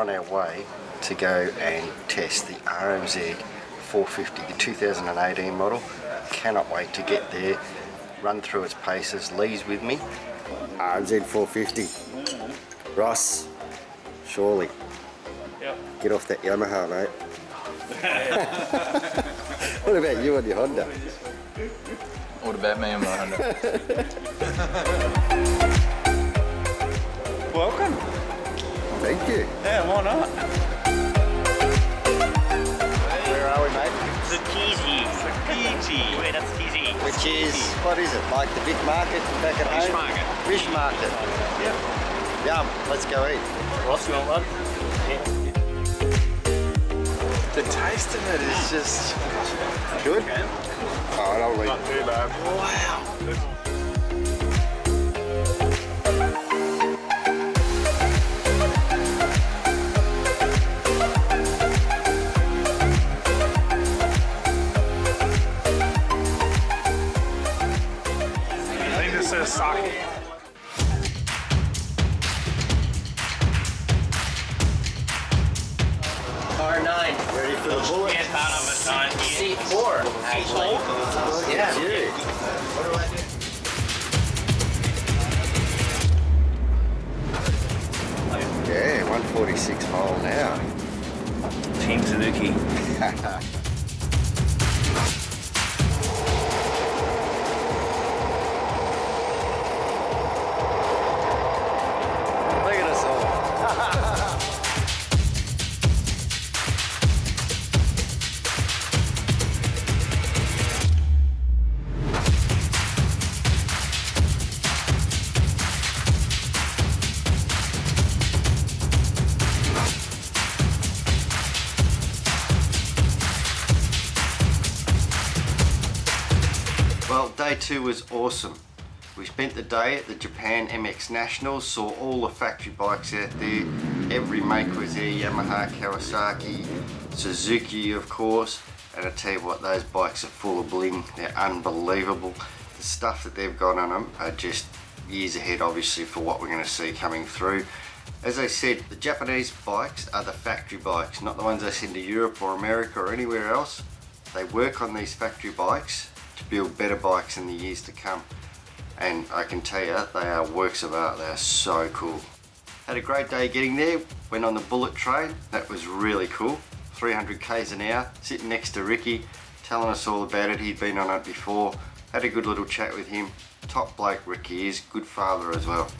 on our way to go and test the RMZ 450, the 2018 model. Cannot wait to get there, run through its paces. Lee's with me. RMZ 450. Ross, surely. Yep. Get off that Yamaha, mate. What about you and your Honda? What about me and my Honda? Welcome. Thank you. Yeah, why not? Where are we, mate? Tsukiji. Wait, that's Tsukiji. Which is, what is it, like the big market back at home? Fish market. Fish market. Yeah. Yum, let's go eat. Ross, you want one? Yeah. The taste of it is just Good? Oh, I don't Not too bad. wow. I think this is sake. R9. Ready for the bullet? Can't count on the time. C4, actually. Yeah. What do I do? Yeah, 146 mile an hour. Team Suzuki. Look at us all. Well, day two was awesome. We spent the day at the Japan MX Nationals, saw all the factory bikes out there. Every make was there, Yamaha, Kawasaki, Suzuki of course. And I tell you what, those bikes are full of bling, they're unbelievable. The stuff that they've got on them are just years ahead obviously for what we're going to see coming through. As I said, the Japanese bikes are the factory bikes, not the ones they send to Europe or America or anywhere else. They work on these factory bikes to build better bikes in the years to come. And I can tell you, they are works of art, they are so cool. Had a great day getting there, went on the bullet train, that was really cool. 300 k's an hour, sitting next to Ricky, telling us all about it, he'd been on it before. Had a good little chat with him. Top bloke Ricky is, good father as well.